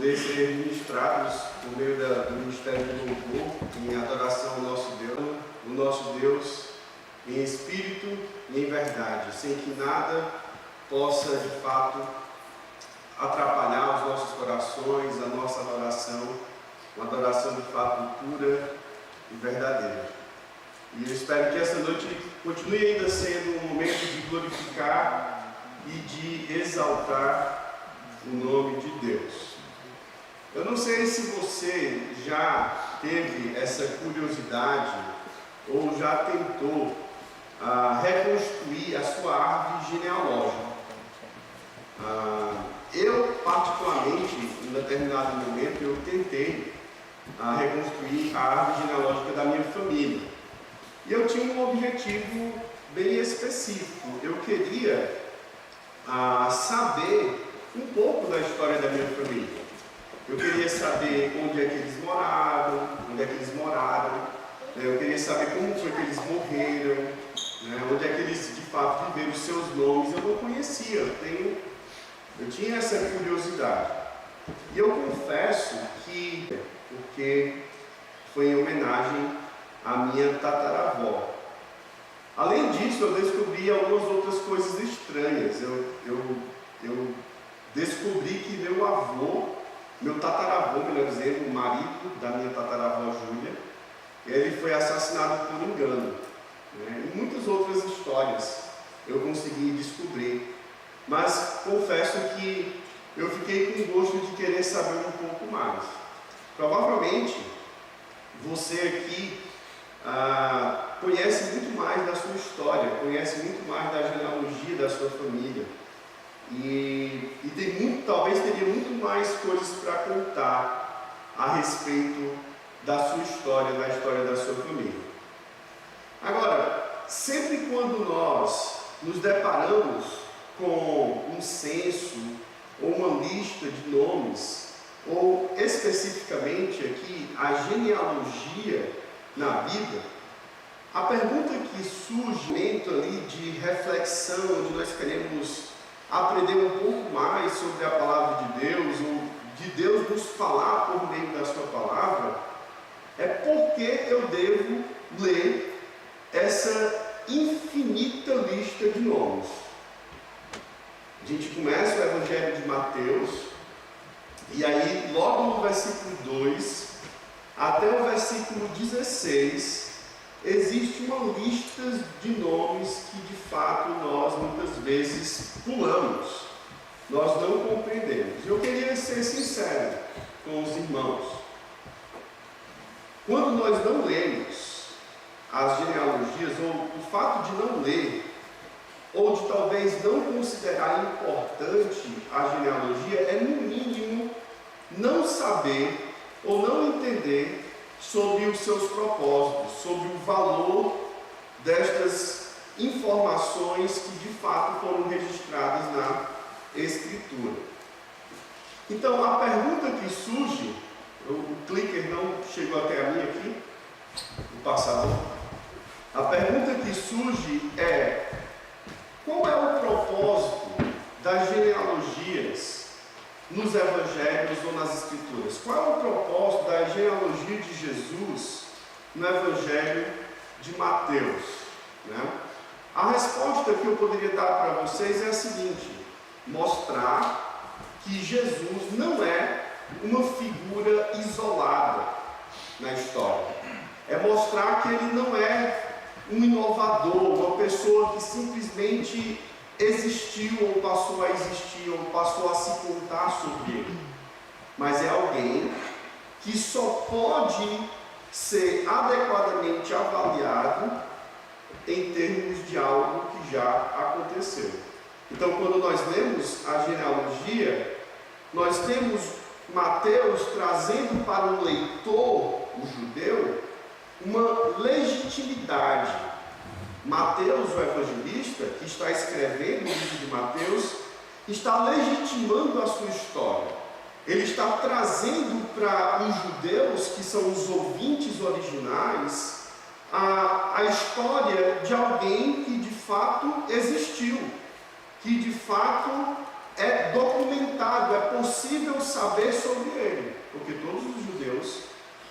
poder ser ministrados por meio do Ministério do Louvor, em adoração ao nosso Deus, em espírito e em verdade, sem que nada possa de fato atrapalhar os nossos corações, a nossa adoração, uma adoração de fato pura e verdadeira. E eu espero que essa noite continue ainda sendo um momento de glorificar e de exaltar o nome de Deus. Eu não sei se você já teve essa curiosidade ou já tentou reconstruir a sua árvore genealógica. Eu, particularmente, em determinado momento, eu tentei reconstruir a árvore genealógica da minha família. E eu tinha um objetivo bem específico. Eu queria saber um pouco da história da minha família. Eu queria saber onde é que eles moraram, eu queria saber como foi que eles morreram, onde é que eles de fato viveram os seus nomes. Eu não conhecia, eu tinha essa curiosidade. E eu confesso que, porque foi em homenagem à minha tataravó. Além disso, eu descobri algumas outras coisas estranhas. Eu descobri que meu tataravô, melhor dizendo, o marido da minha tataravó Júlia, ele foi assassinado por engano. E muitas outras histórias eu consegui descobrir. Mas confesso que eu fiquei com gosto de querer saber um pouco mais. Provavelmente você aqui conhece muito mais da sua história, conhece muito mais da genealogia da sua família. E talvez teria muito mais coisas para contar a respeito da sua história, da história da sua família. Agora, sempre quando nós nos deparamos com um censo ou uma lista de nomes, ou especificamente aqui a genealogia na Bíblia, a pergunta que surge dentro ali de reflexão, onde nós queremos aprender um pouco mais sobre a palavra de Deus, ou de Deus nos falar por meio da sua palavra, é por que eu devo ler essa infinita lista de nomes. A gente começa o Evangelho de Mateus, e aí logo no versículo 2 até o versículo 16 existe uma lista de nomes que de fato nós muitas vezes pulamos, nós não compreendemos. Eu queria ser sincero com os irmãos. Quando nós não lemos as genealogias, ou o fato de não ler, ou de talvez não considerar importante a genealogia, é no mínimo não saber ou não entender sobre os seus propósitos, sobre o valor destas informações que de fato foram registradas na Escritura. Então a pergunta que surge, o clicker não chegou até a mim aqui, o passador. A pergunta que surge é: qual é o propósito das genealogias nos Evangelhos ou nas Escrituras? Qual é o propósito da genealogia de Jesus no Evangelho de Mateus? A resposta que eu poderia dar para vocês é a seguinte: mostrar que Jesus não é uma figura isolada na história. É mostrar que ele não é um inovador, uma pessoa que simplesmente existiu ou passou a existir ou passou a se contar sobre ele, mas é alguém que só pode ser adequadamente avaliado em termos de algo que já aconteceu. Então, quando nós lemos a genealogia, nós temos Mateus trazendo para o leitor, o judeu, uma legitimidade. Mateus, o evangelista, que está escrevendo o livro de Mateus, está legitimando a sua história. Ele está trazendo para os judeus, que são os ouvintes originais, a história de alguém que de fato existiu, que de fato é documentado, é possível saber sobre ele, porque todos os judeus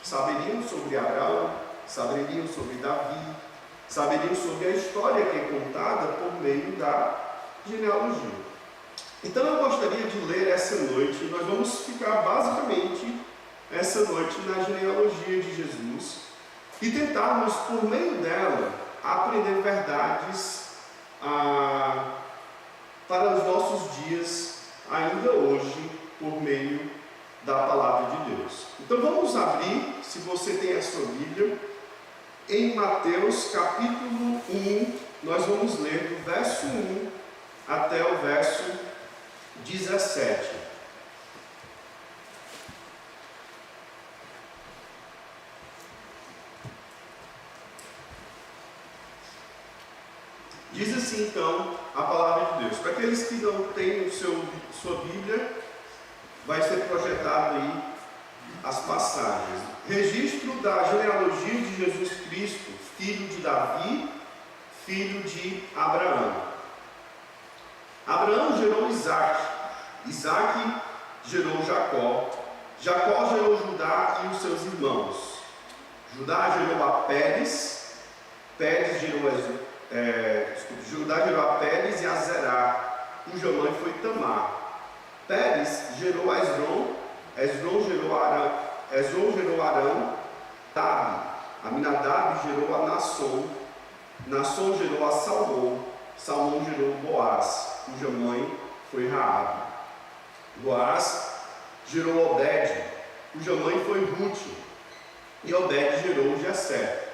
saberiam sobre Abraão, saberiam sobre Davi, saberiam sobre a história que é contada por meio da genealogia. Então eu gostaria de ler essa noite, nós vamos ficar basicamente essa noite na genealogia de Jesus e tentarmos, por meio dela, aprender verdades para os nossos dias, ainda hoje, por meio da palavra de Deus. Então vamos abrir, se você tem a sua Bíblia, em Mateus capítulo 1, nós vamos ler do verso 1 até o verso 17. Diz assim então a palavra de Deus. Para aqueles que não têm sua Bíblia, vai ser projetado aí as passagens. Registro da genealogia de Jesus Cristo, filho de Davi, filho de Abraão. Abraão gerou Isaac, Isaac gerou Jacó, Jacó gerou Judá e os seus irmãos. Judá gerou a Pérez, Pérez gerou Judá gerou a Pérez e a Zerá, cuja mãe foi Tamar. Pérez gerou a Esrom, Esrom gerou Arão, Tabi, Aminadab gerou a Nasson, Nasson gerou a Salmão, Salmão gerou Boaz, cuja mãe foi Raabe. Boaz gerou Obed, cuja mãe foi Rute, e Obed gerou Jessé.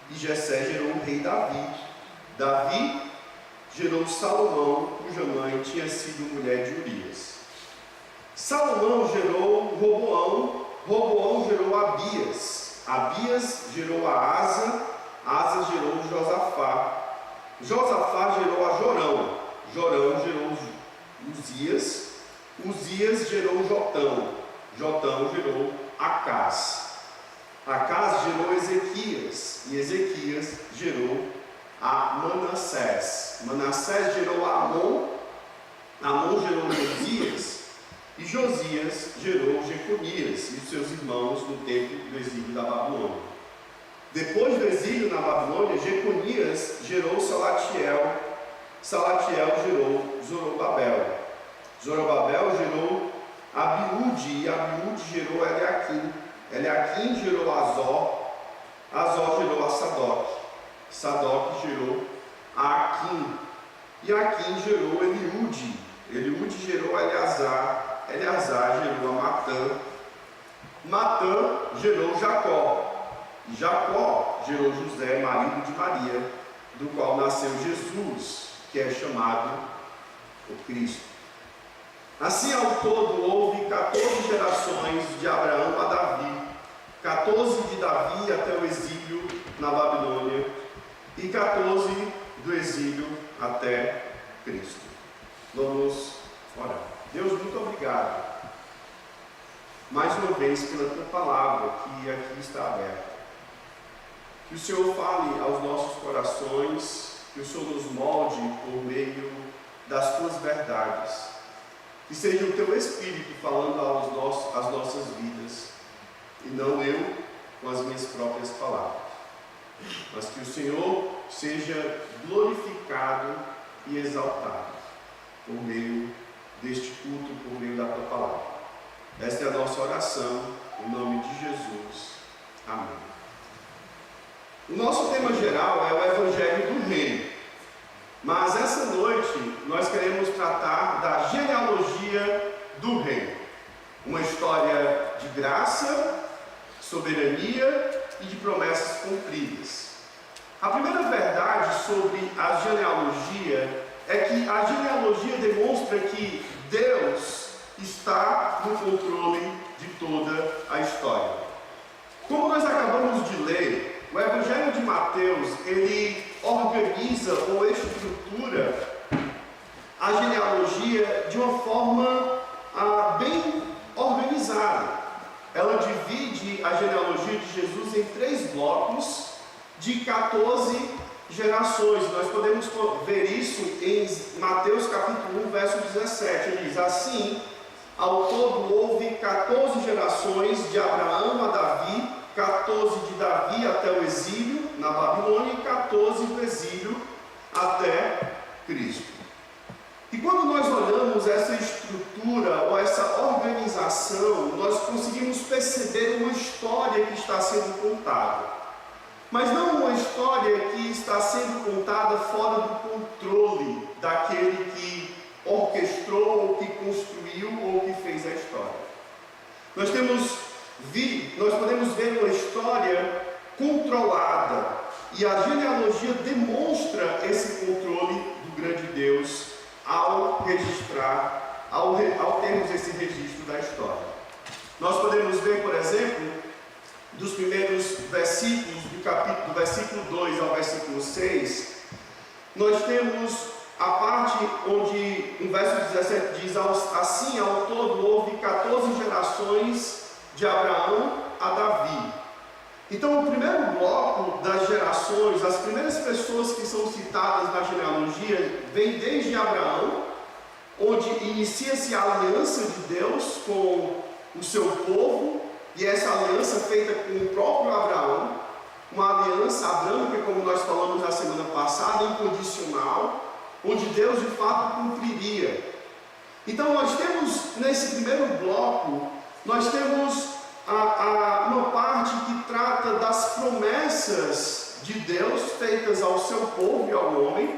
E Jessé gerou o rei Davi. Davi gerou Salomão, cuja mãe tinha sido mulher de Urias. Salomão gerou Roboão, Roboão gerou Abias, Abias gerou a Asa gerou Josafá, Josafá gerou a Jorão, Jorão gerou Uzias, Uzias gerou Jotão, Jotão gerou Acás, Acás gerou Ezequias, e Ezequias gerou a Manassés, Manassés gerou a Amon, Amon gerou Josias, e Josias gerou Jeconias e os seus irmãos no tempo do exílio da Babilônia. Depois do exílio na Babilônia, Jeconias gerou Salatiel, Salatiel gerou Zorobabel, Zorobabel gerou Abiúde, e Abiúde gerou Eliaquim, Eliaquim gerou Azor, Azor gerou a Sadoc, Sadoc gerou a Aquim, e Aquim gerou Eliúde, Eliúde gerou Eleazar, Eleazar gerou a Matã, Matã gerou Jacó, e Jacó gerou José, marido de Maria, do qual nasceu Jesus, que é chamado o Cristo. Assim, ao todo, houve 14 gerações de Abraão a Davi, 14 de Davi até o exílio na Babilônia, e 14 do exílio até Cristo. Vamos orar. Deus, muito obrigado, mais uma vez, pela tua palavra que aqui está aberta. Que o Senhor fale aos nossos corações, que o Senhor nos molde por meio das tuas verdades. Que seja o teu Espírito falando às nossas vidas, e não eu com as minhas próprias palavras. Mas que o Senhor seja glorificado e exaltado por meio deste culto, por meio da tua palavra. Esta é a nossa oração, em nome de Jesus. Amém. O nosso tema geral é o Evangelho do Reino, mas essa noite nós queremos tratar da genealogia do Reino. Uma história de graça, soberania e de promessas cumpridas. A primeira verdade sobre a genealogia é que a genealogia demonstra que Deus está no controle de toda a história. Como nós acabamos de ler, o Evangelho de Mateus, ele organiza ou estrutura a genealogia de uma forma bem organizada. Ela divide a genealogia de Jesus em 3 blocos de 14 gerações. Nós podemos ver isso em Mateus capítulo 1, verso 17. Ele diz: assim, ao todo houve 14 gerações de Abraão a Davi, 14 de Davi até o exílio na Babilônia e 14 do exílio até Cristo. E quando nós olhamos essa estrutura ou essa organização, nós conseguimos perceber uma história que está sendo contada. Mas não uma história que está sendo contada fora do controle daquele que orquestrou, ou que construiu, ou que fez a história. Nós podemos ver uma história controlada, e a genealogia demonstra esse controle do grande Deus ao termos esse registro da história. Nós podemos ver, por exemplo, dos primeiros versículos do versículo 2 ao versículo 6, nós temos a parte onde, no verso 17, diz: assim, ao todo houve 14 gerações de Abraão a Davi. Então, o primeiro bloco das gerações, as primeiras pessoas que são citadas na genealogia, vem desde Abraão, onde inicia-se a aliança de Deus com o seu povo, e essa aliança feita com o próprio Abraão, uma aliança abrâmica, como nós falamos na semana passada, incondicional, onde Deus de fato cumpriria. Então, nós temos, nesse primeiro bloco, nós temos uma parte que trata das promessas de Deus feitas ao seu povo e ao homem,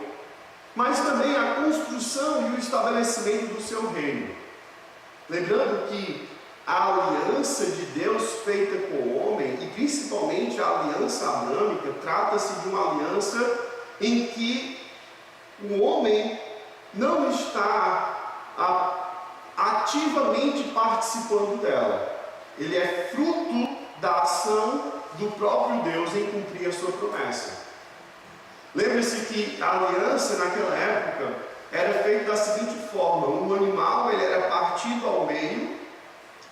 mas também a construção e o estabelecimento do seu reino. Lembrando que a aliança de Deus feita com o homem, e principalmente a aliança abrâmica, trata-se de uma aliança em que o homem não está ativamente participando dela. Ele é fruto da ação do próprio Deus em cumprir a sua promessa. Lembre-se que a aliança naquela época era feita da seguinte forma: um animal ele era partido ao meio,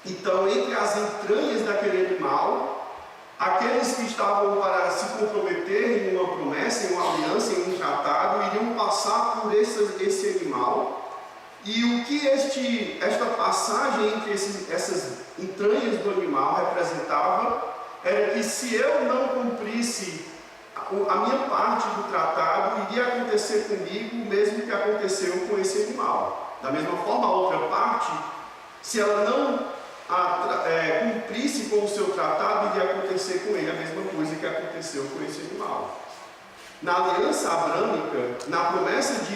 então entre as entranhas daquele animal, aqueles que estavam para se comprometer em uma promessa, em uma aliança, em um tratado, iriam passar por esse animal. E o que esta passagem entre essas entranhas do animal representava era que, se eu não cumprisse a minha parte do tratado, iria acontecer comigo o mesmo que aconteceu com esse animal. Da mesma forma, a outra parte, se ela não cumprisse com o seu tratado, iria acontecer com ele a mesma coisa que aconteceu com esse animal. Na aliança abrâmica, na promessa de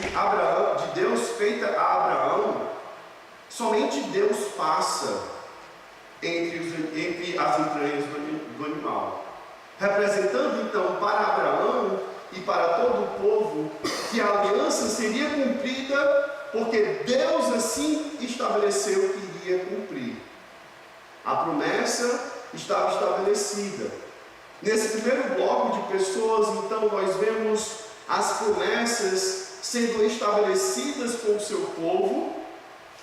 Deus feita a Abraão, somente Deus passa entre as entranhas do animal, representando então para Abraão e para todo o povo que a aliança seria cumprida porque Deus assim estabeleceu que iria cumprir. A promessa estava estabelecida. Nesse primeiro bloco de pessoas, então, nós vemos as promessas sendo estabelecidas com o seu povo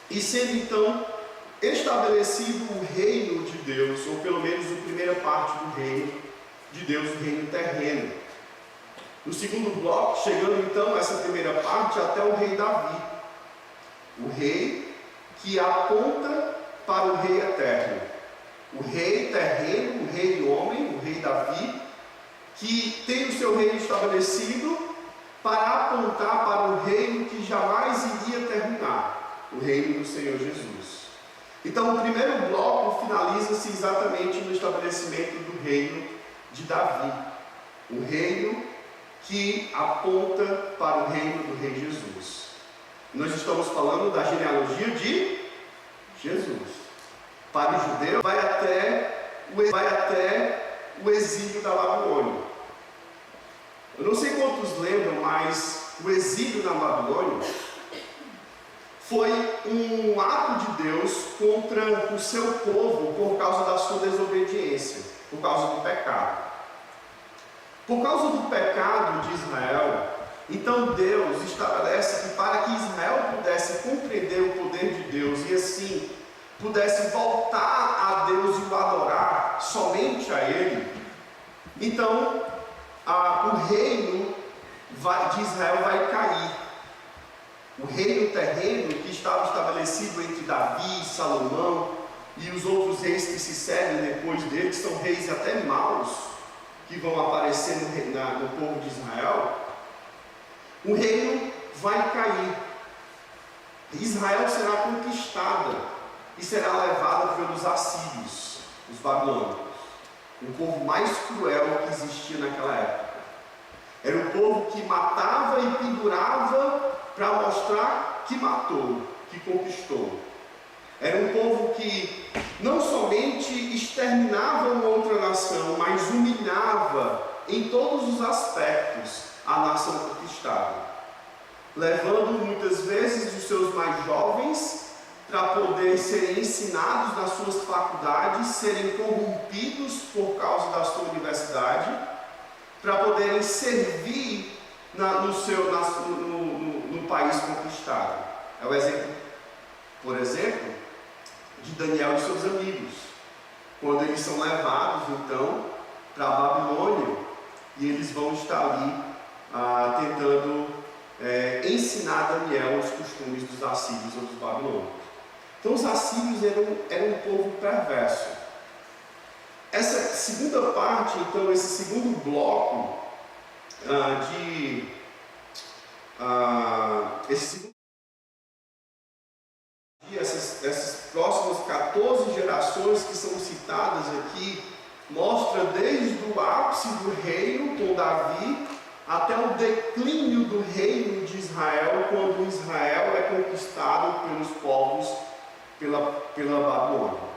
e sendo, então, estabelecido o reino de Deus, ou pelo menos a primeira parte do reino de Deus, o reino terreno. No segundo bloco, chegando, então, essa primeira parte até o rei Davi. O rei que aponta para o rei eterno. O rei terreno, o rei homem, o rei Davi, que tem o seu reino estabelecido para apontar para o reino que jamais iria terminar, o reino do Senhor Jesus. Então, o primeiro bloco finaliza-se exatamente no estabelecimento do reino de Davi, o reino que aponta para o reino do rei Jesus. Nós estamos falando da genealogia de Jesus. Para o judeu, vai até o exílio da Babilônia. Eu não sei quantos lembram, mas o exílio na Babilônia foi um ato de Deus contra o seu povo por causa da sua desobediência, por causa do pecado. Por causa do pecado de Israel, então Deus estabelece que para que Israel pudesse compreender o poder de Deus e assim pudesse voltar a Deus e o adorar somente a Ele, então o reino de Israel vai cair. O reino terreno que estava estabelecido entre Davi, Salomão e os outros reis que se seguem depois dele, que são reis até maus, que vão aparecer no povo de Israel, o reino vai cair. Israel será conquistada e será levada pelos assírios, os babilônicos, o povo mais cruel que existia naquela época. Era o povo que matava e pendurava para mostrar que matou, que conquistou. Era um povo que não somente exterminava uma outra nação, mas humilhava em todos os aspectos a nação conquistada, levando muitas vezes os seus mais jovens para poder serem ensinados nas suas faculdades, serem corrompidos por causa da sua universidade, para poderem servir no país conquistado. É o exemplo, por exemplo, de Daniel e seus amigos, quando eles são levados então para a Babilônia e eles vão estar ali tentando ensinar Daniel os costumes dos assírios ou dos babilônicos. Então os assírios eram um povo perverso. Essa segunda parte, então, esse segundo bloco essas próximas 14 gerações que são citadas aqui, mostra desde o ápice do reino com Davi até o declínio do reino de Israel, quando Israel é conquistado pelos povos pela Babilônia.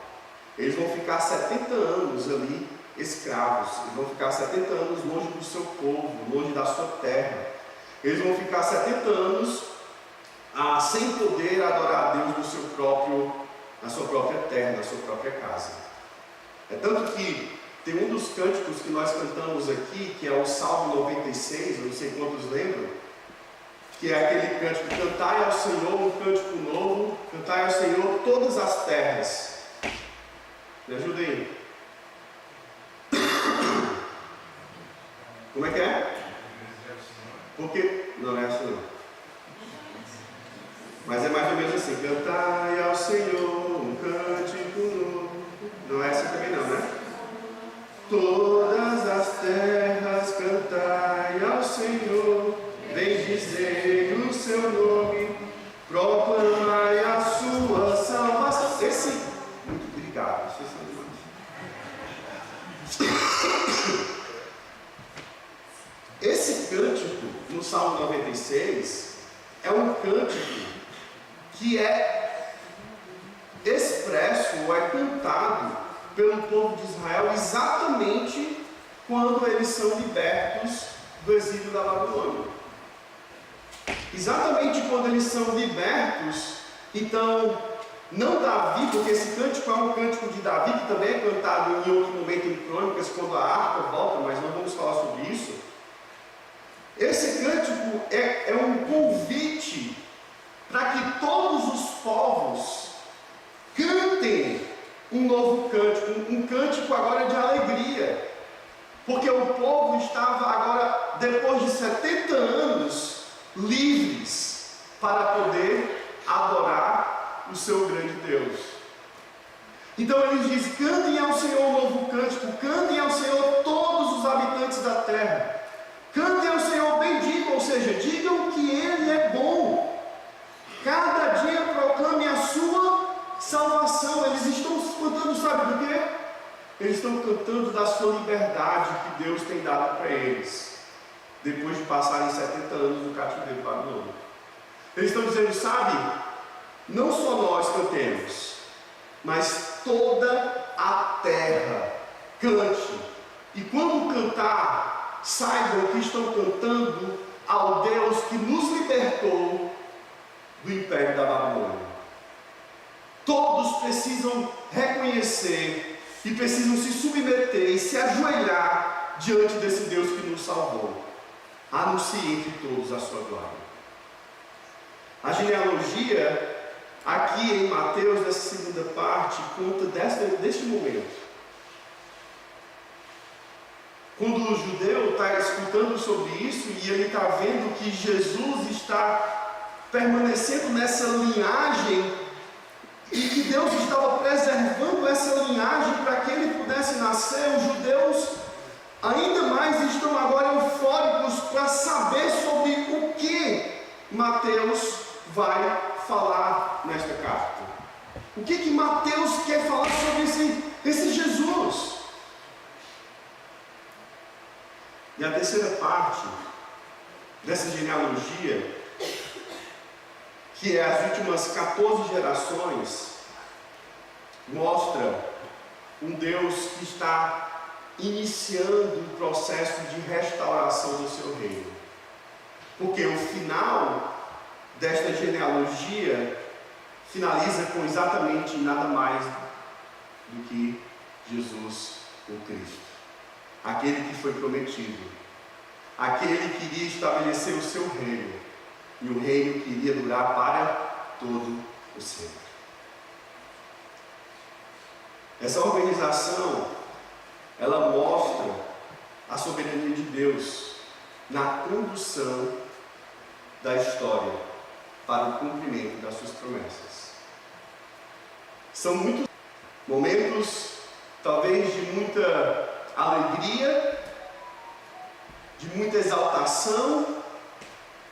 Eles vão ficar 70 anos ali escravos, eles vão ficar 70 anos longe do seu povo, longe da sua terra. Eles vão ficar 70 anos sem poder adorar a Deus na sua própria terra, na sua própria casa. É tanto que tem um dos cânticos que nós cantamos aqui, que é o Salmo 96, eu não sei quantos lembram, que é aquele cântico: cantai ao Senhor um cântico novo, cantai ao Senhor todas as terras. Me ajudem aí. Como é que é? Porque não é assim não. Mas é mais ou menos assim: cantai ao Senhor um cântico novo. Não é assim também não, né? Todas as terras cantai ao Senhor, bendizei o seu nome, proclamai a sua salvação. Muito obrigado. Esse cântico no Salmo 96 é um cântico que é expresso ou é cantado pelo povo de Israel exatamente quando eles são libertos do exílio da Babilônia. Exatamente quando eles são libertos, então, não Davi, porque esse cântico é um cântico de Davi, que também é cantado em outro momento em Crônicas, quando a harpa volta, mas não vamos falar sobre isso. Esse cântico é um convite para que todos os povos cantem um novo cântico, um cântico agora de alegria, porque o povo estava agora, depois de 70 anos, livres para poder adorar o seu grande Deus. Então ele diz: cantem ao Senhor um novo cântico, cantem ao Senhor todos os habitantes da terra, cantem ao Senhor, bendigam, ou seja, digam que Ele é bom, cada dia proclame a sua salvação. Eles estão cantando, sabe do quê? Eles estão cantando da sua liberdade que Deus tem dado para eles, depois de passarem 70 anos no cativeiro babilônico. Eles estão dizendo, sabe, não só nós cantemos, mas toda a terra cante. E quando cantar, saibam que estão cantando ao Deus que nos libertou do império da Babilônia. Todos precisam reconhecer e precisam se submeter e se ajoelhar diante desse Deus que nos salvou. Anuncie entre todos a sua glória. A genealogia, aqui em Mateus, nessa segunda parte, conta deste momento. Quando o judeu está escutando sobre isso e ele está vendo que Jesus está permanecendo nessa linhagem e que Deus estava preservando essa linhagem para que ele pudesse nascer, os judeus ainda mais estão agora eufóricos para saber sobre o que Mateus vai falar nesta carta. O que Mateus quer falar sobre esse Jesus? E a terceira parte dessa genealogia, que é as últimas 14 gerações, mostra um Deus que está iniciando um processo de restauração do seu reino. Porque o final desta genealogia finaliza com exatamente nada mais do que Jesus, o Cristo. Aquele que foi prometido, aquele que iria estabelecer o seu reino, e o reino que iria durar para todo o sempre. Essa organização, ela mostra a soberania de Deus na condução da história para o cumprimento das suas promessas. São muitos momentos, talvez, de muita alegria, de muita exaltação,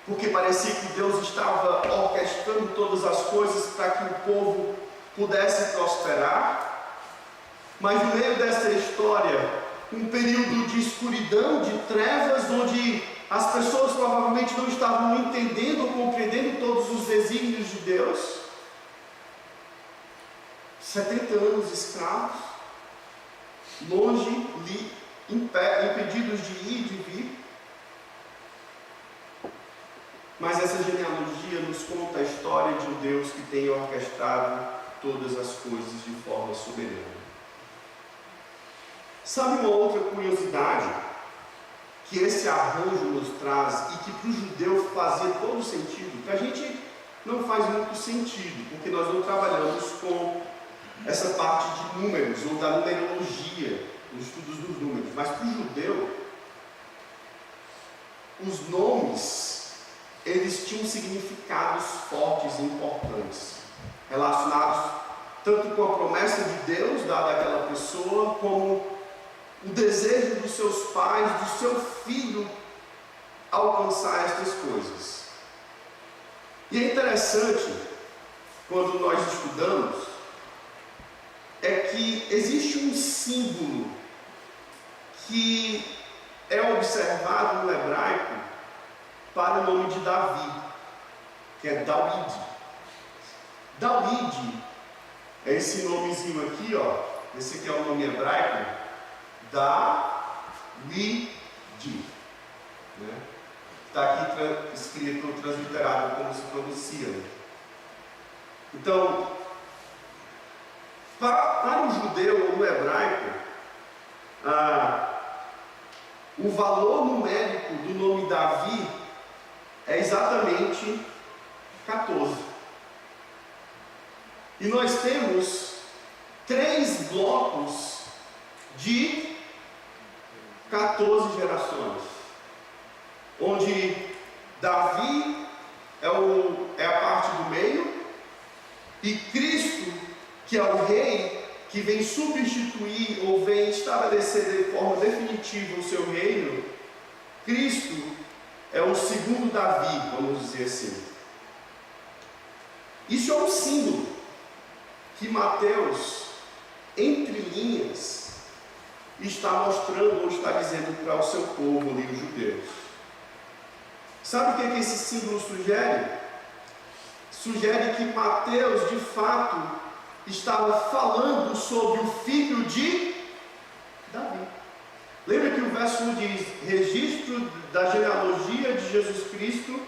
porque parecia que Deus estava orquestrando todas as coisas para que o povo pudesse prosperar. Mas no meio dessa história, um período de escuridão, de trevas, onde as pessoas provavelmente não estavam entendendo ou compreendendo todos os desígnios de Deus. 70 anos escravos, longe, impedidos de ir e de vir. Mas essa genealogia nos conta a história de um Deus que tem orquestrado todas as coisas de forma soberana. Sabe uma outra curiosidade que esse arranjo nos traz e que para o judeu fazia todo sentido? Para a gente não faz muito sentido, porque nós não trabalhamos com essa parte de números ou da numerologia, os estudos dos números. Mas para o judeu, os nomes, eles tinham significados fortes e importantes, relacionados tanto com a promessa de Deus dada àquela pessoa, como o desejo dos seus pais, do seu filho, alcançar estas coisas. E é interessante, quando nós estudamos, é que existe um símbolo que é observado no hebraico para o nome de Davi, que é Dawid. Dawid é esse nomezinho aqui, ó. Esse aqui é o nome hebraico, Dawid, né? Está aqui escrito, transliterado, como se pronuncia. Né? Então, para o judeu ou no hebraico, o valor numérico do nome Davi é exatamente 14. E nós temos 3 blocos de 14 gerações, onde Davi é a parte do meio, e Cristo, que é o rei, que vem substituir ou vem estabelecer de forma definitiva o seu reino, Cristo é o segundo Davi, vamos dizer assim. Isso é um símbolo que Mateus, entre linhas, está mostrando ou está dizendo para o seu povo ali, os judeus. Sabe o que esse símbolo sugere? Sugere que Mateus, de fato, estava falando sobre o filho de Davi. Lembra que o verso 1 diz: registro da genealogia de Jesus Cristo,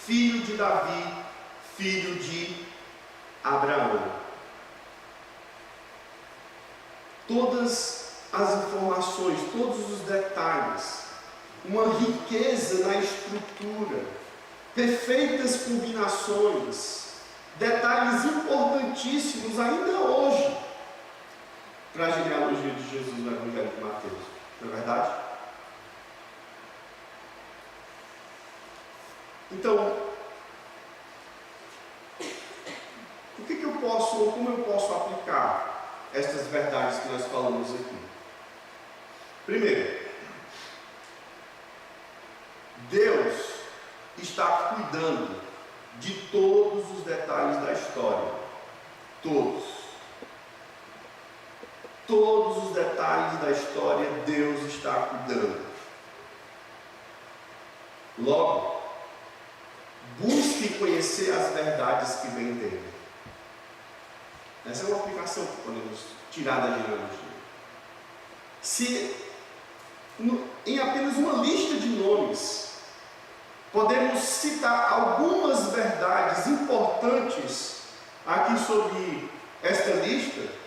filho de Davi, filho de Abraão. Todas as informações, todos os detalhes, uma riqueza na estrutura, perfeitas combinações, detalhes importantíssimos ainda hoje para a genealogia de Jesus no Evangelho de Mateus. Não é verdade? Então, o que eu posso, ou como eu posso aplicar estas verdades que nós falamos aqui? Primeiro, Deus está cuidando de todos os detalhes da história. Todos. Todos os detalhes da história Deus está cuidando. Logo, busque conhecer as verdades que vêm dele. Essa é uma aplicação que podemos tirar da genealogia. Se em apenas uma lista de nomes podemos citar algumas verdades importantes aqui sobre esta lista,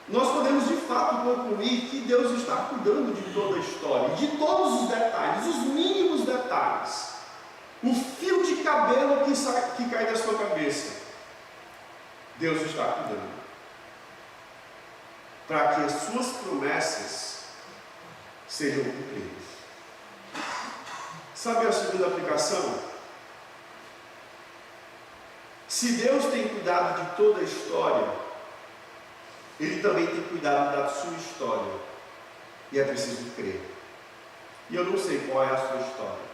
nós podemos de fato concluir que Deus está cuidando de toda a história, de todos os detalhes, os mínimos detalhes. O fio de cabelo que cai da sua cabeça, Deus está cuidando, para que as suas promessas sejam cumpridas. Sabe a segunda aplicação? Se Deus tem cuidado de toda a história, Ele também tem cuidado da sua história. E é preciso crer. E eu não sei qual é a sua história.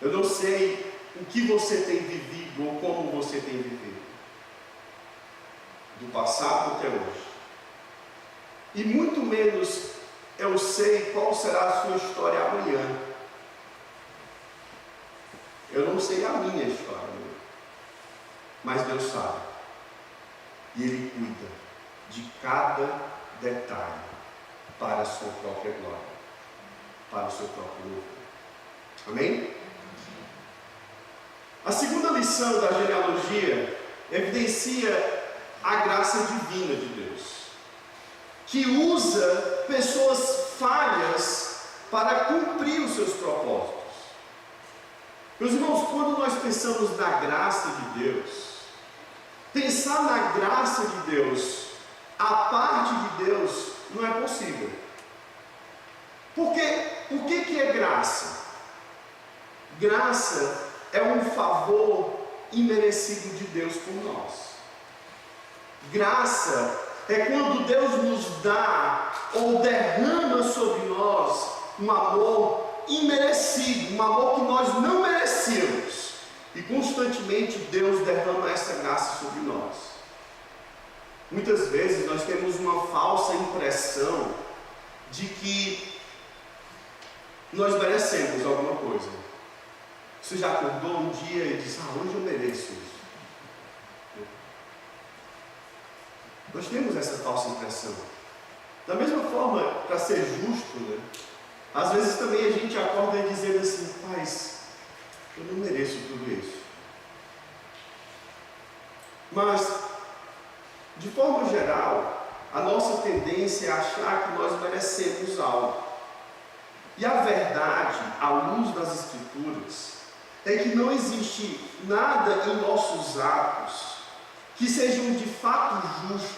Eu não sei o que você tem vivido ou como você tem vivido. Do passado até hoje. E muito menos eu sei qual será a sua história amanhã. Eu não sei a minha história, mas Deus sabe. E Ele cuida de cada detalhe para a sua própria glória, para o seu próprio louvor. Amém? A segunda lição da genealogia evidencia a graça divina de Deus, que usa pessoas falhas para cumprir os seus propósitos. Meus irmãos, quando nós pensamos na graça de Deus, pensar na graça de Deus, a parte de Deus, não é possível. Porque o que é graça? Graça é um favor imerecido de Deus por nós. Graça é quando Deus nos dá ou derrama sobre nós um amor imerecido, um amor que nós não merecemos. E constantemente Deus derrama essa graça sobre nós. Muitas vezes nós temos uma falsa impressão de que nós merecemos alguma coisa. Você já acordou um dia e disse: hoje eu mereço isso. Nós temos essa falsa impressão. Da mesma forma, para ser justo, né? Às vezes também a gente acorda dizendo assim: mas eu não mereço tudo isso. Mas, de forma geral, a nossa tendência é achar que nós merecemos algo. E a verdade, à luz das Escrituras, é que não existe nada em nossos atos que sejam de fato justos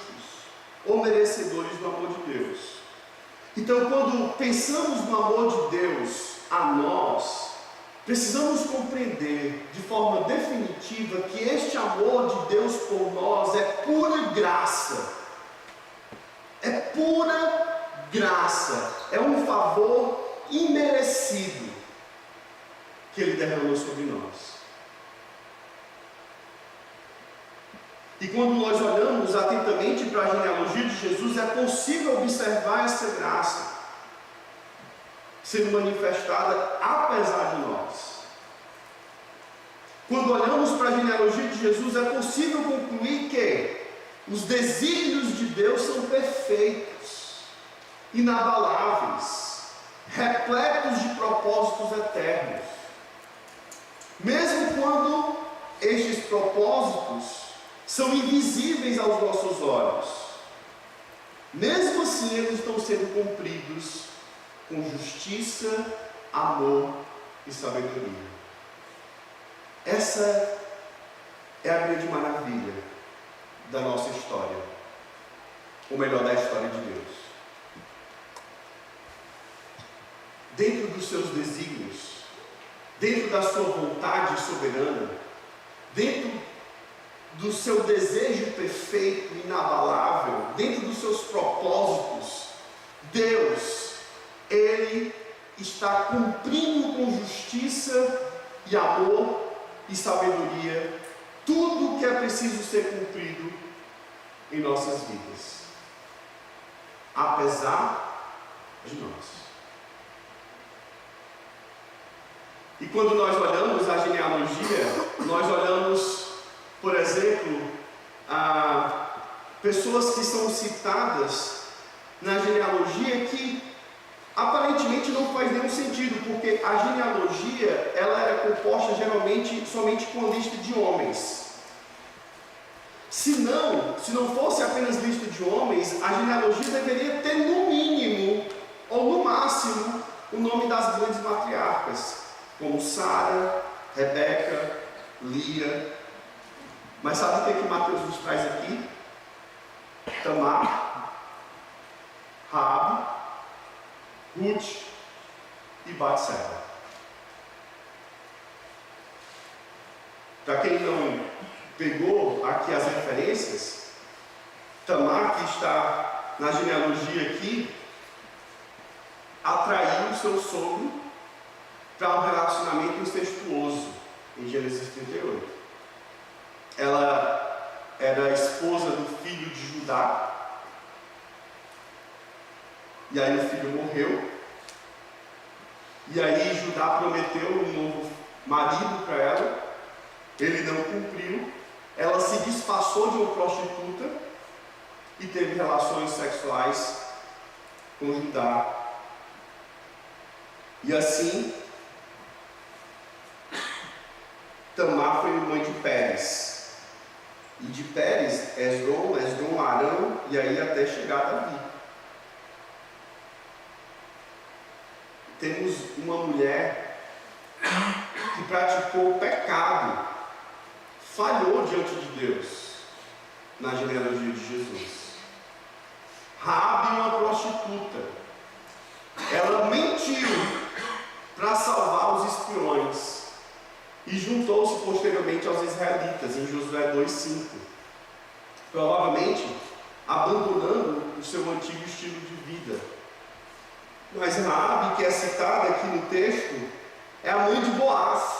ou merecedores do amor de Deus. Então, quando pensamos no amor de Deus a nós, precisamos compreender de forma definitiva que este amor de Deus por nós é pura graça. É pura graça. É um favor imerecido que Ele derramou sobre nós. E quando nós olhamos atentamente para a genealogia de Jesus, é possível observar essa graça sendo manifestada apesar de nós. Quando olhamos para a genealogia de Jesus, é possível concluir que os desígnios de Deus são perfeitos, inabaláveis, repletos de propósitos eternos. Mesmo quando estes propósitos são invisíveis aos nossos olhos, mesmo assim eles estão sendo cumpridos com justiça, amor e sabedoria. Essa é a grande maravilha da nossa história, ou melhor, da história de Deus. Dentro dos seus desígnios, dentro da sua vontade soberana, dentro do seu desejo perfeito, inabalável, dentro dos seus propósitos, Deus, Ele está cumprindo com justiça e amor e sabedoria tudo o que é preciso ser cumprido em nossas vidas, apesar de nós. E quando nós olhamos a genealogia, nós olhamos, por exemplo, a pessoas que são citadas na genealogia que aparentemente não faz nenhum sentido, porque a genealogia ela era composta geralmente somente com a lista de homens. Se não fosse apenas lista de homens, a genealogia deveria ter no mínimo, ou no máximo, o nome das grandes matriarcas, como Sara, Rebeca, Lia. Mas sabe o que Mateus nos traz aqui? Tamar, Raabe, Ruth e Batseba. Para quem não pegou aqui as referências, Tamar, que está na genealogia aqui, atraiu o seu sogro para um relacionamento incestuoso, em Gênesis 38. Ela era a esposa do filho de Judá, e aí o filho morreu, e aí Judá prometeu um novo marido para ela, ele não cumpriu, ela se disfarçou de uma prostituta e teve relações sexuais com Judá. E assim, Tamar foi mãe de Pérez. E de Pérez, Esdrom, Arão, e aí até chegar a Davi. Temos uma mulher que praticou o pecado, falhou diante de Deus na genealogia de Jesus. Raabe, uma prostituta, ela mentiu para salvar os espiões e juntou-se posteriormente aos israelitas em Josué 2,5, provavelmente abandonando o seu antigo estilo de vida. Mas Raabe, que é citada aqui no texto, é a mãe de Boaz.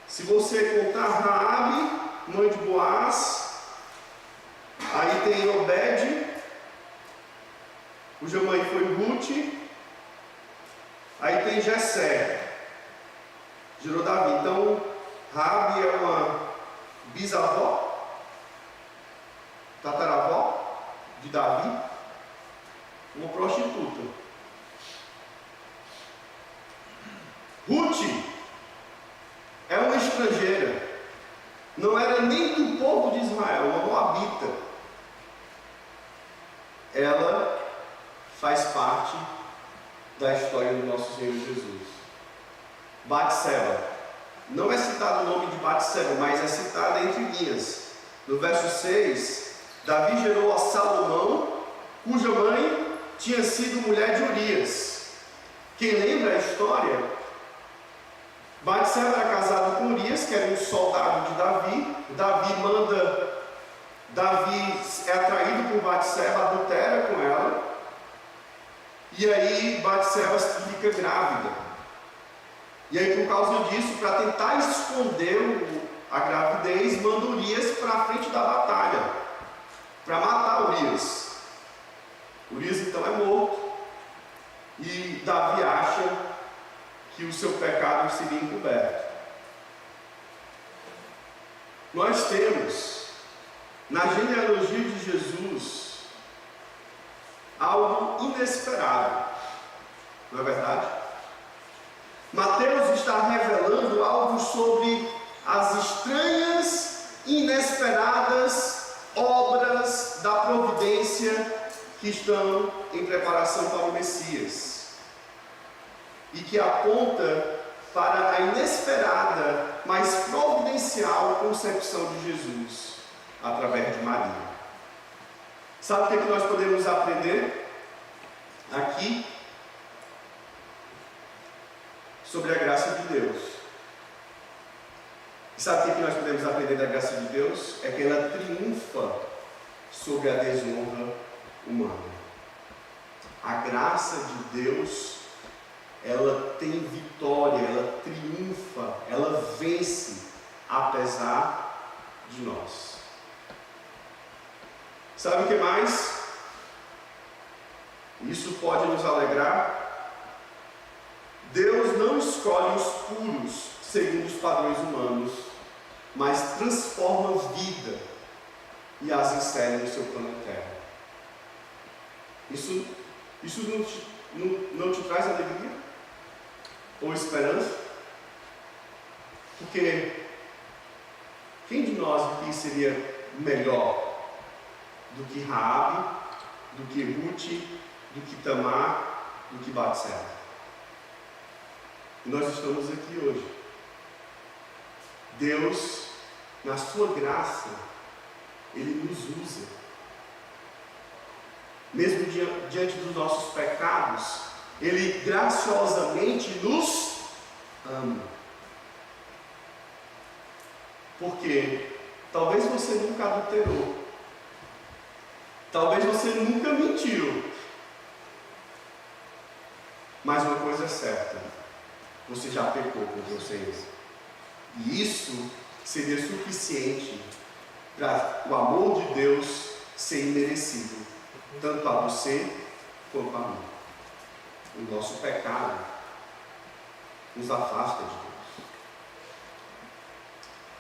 Se você contar Raabe, mãe de Boaz, aí tem Obed, cuja mãe foi Ruth, aí tem Jessé, gerou Davi. Então, Raabe é uma bisavó, tataravó de Davi, uma prostituta. Ruth é uma estrangeira, não era nem do povo de Israel, uma moabita. Ela faz parte da história do nosso Senhor Jesus. Batseba, não é citado o nome de Batseba, mas é citada entre linhas. No verso 6, Davi gerou a Salomão, cuja mãe tinha sido mulher de Urias. Quem lembra a história? Batseba era casado com Urias, que era um soldado de Davi. Davi é atraído por Batseba, adultera com ela, e aí Batseba fica grávida. E aí, por causa disso, para tentar esconder a gravidez, manda Urias para a frente da batalha, para matar Urias. Urias então é morto, e Davi acha que o seu pecado seria encoberto. Nós temos na genealogia de Jesus algo inesperado, não é verdade? Mateus está revelando algo sobre as estranhas e inesperadas obras da providência que estão em preparação para o Messias, e que aponta para a inesperada, mas providencial concepção de Jesus através de Maria. Sabe o que nós podemos aprender aqui? sobre a graça de Deus. E sabe o que nós podemos aprender da graça de Deus? É que ela triunfa sobre a desonra humana. A graça de Deus, ela tem vitória, ela triunfa, ela vence, apesar de nós. Sabe o que mais? Isso pode nos alegrar. Deus não escolhe os puros segundo os padrões humanos, mas transforma a vida e as insere no seu plano eterno. Isso não te traz alegria? Ou esperança? Porque quem de nós aqui seria melhor do que Raabe, do que Ruth, do que Tamar, do que Batseba? E nós estamos aqui hoje. Deus, na sua graça, Ele nos usa. Mesmo diante dos nossos pecados, Ele graciosamente nos ama. Porque talvez você nunca adulterou, talvez você nunca mentiu, mas uma coisa é certa: você já pecou contra o Senhor. E isso seria suficiente para o amor de Deus ser imerecido, tanto a você quanto a mim. O nosso pecado nos afasta de Deus.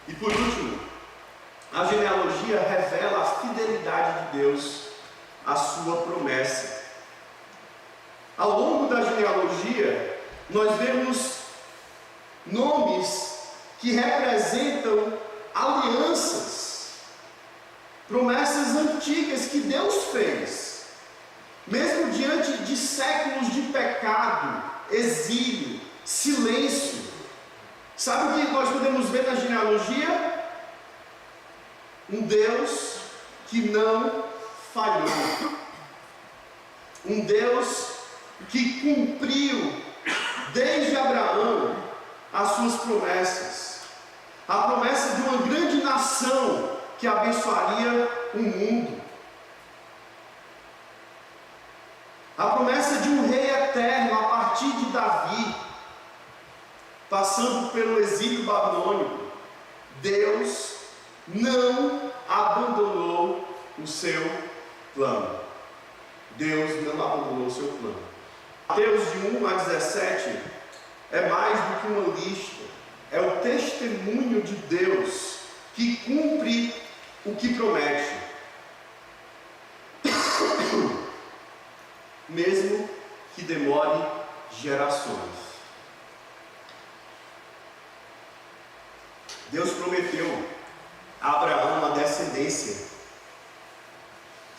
E por último, a genealogia revela a fidelidade de Deus à sua promessa. Ao longo da genealogia, nós vemos nomes que representam alianças, promessas antigas que Deus fez, mesmo diante de séculos de pecado, exílio, silêncio. Sabe o que nós podemos ver na genealogia? Um Deus que não falhou, um Deus que cumpriu desde Abraão as suas promessas. A promessa de uma grande nação que abençoaria o mundo. A promessa de um rei eterno a partir de Davi, passando pelo exílio babilônico. Deus não abandonou o seu plano. Deus não abandonou o seu plano. Mateus de 1 a 17 é mais do que uma lista. É o testemunho de Deus que cumpre o que promete. Mesmo que demore gerações. Deus prometeu a Abraão uma descendência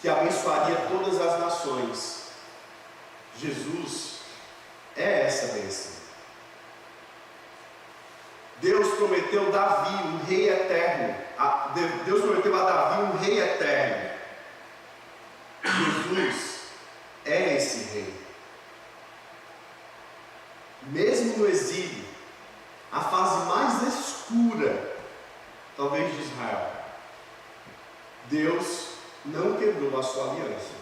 que abençoaria todas as nações. Jesus é essa bênção. Deus prometeu a Davi um rei eterno. Deus prometeu a Davi um rei eterno. Jesus é esse rei. Mesmo no exílio, a fase mais escura, talvez, de Israel, Deus não quebrou a sua aliança.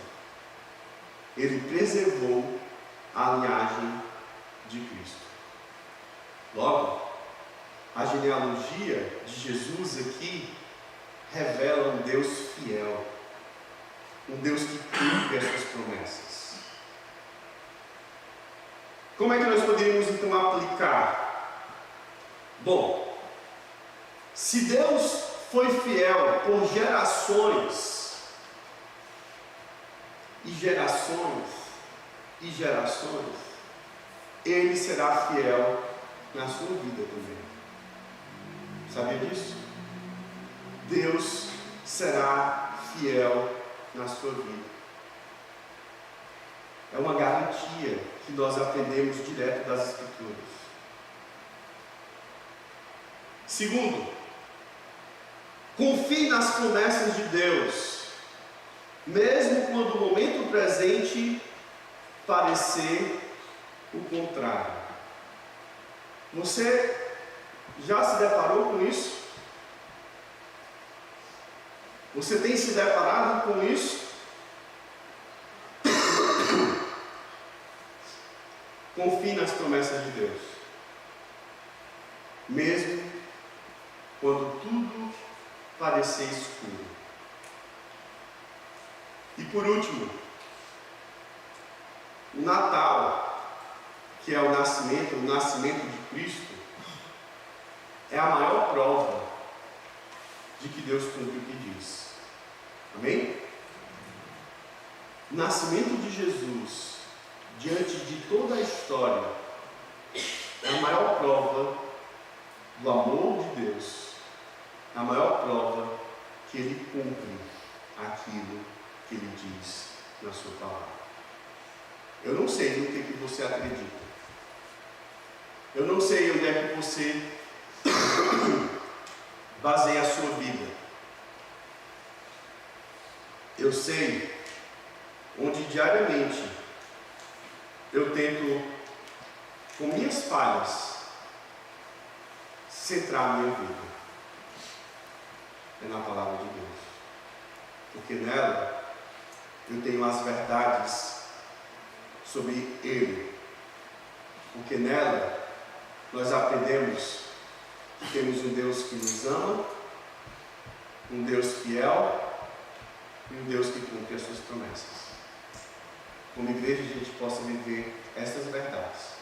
Ele preservou a linhagem de Cristo. Logo, a genealogia de Jesus aqui revela um Deus fiel, um Deus que cumpre as suas promessas. Como é que nós poderíamos então aplicar? Bom, se Deus foi fiel por gerações e gerações e gerações, Ele será fiel na sua vida também. Sabia disso? Deus será fiel na sua vida. É uma garantia que nós aprendemos direto das Escrituras. Segundo, confie nas promessas de Deus, mesmo quando o momento presente parecer o contrário. Você já se deparou com isso? Você tem se deparado com isso? Confie nas promessas de Deus, mesmo quando tudo parecer escuro. E por último, o Natal, que é o nascimento de Cristo, é a maior prova de que Deus cumpre o que diz. Amém? O nascimento de Jesus, diante de toda a história, é a maior prova do amor de Deus, a maior prova que Ele cumpre aquilo que Ele diz na sua palavra. Eu não sei no que você acredita. Eu não sei onde é que você baseia a sua vida. Eu sei onde diariamente eu tento, com minhas falhas, centrar a minha vida. É na palavra de Deus. Porque nela eu tenho as verdades sobre Ele. Porque nela nós aprendemos que temos um Deus que nos ama, um Deus fiel e um Deus que cumpre as suas promessas. Como igreja a gente possa viver essas verdades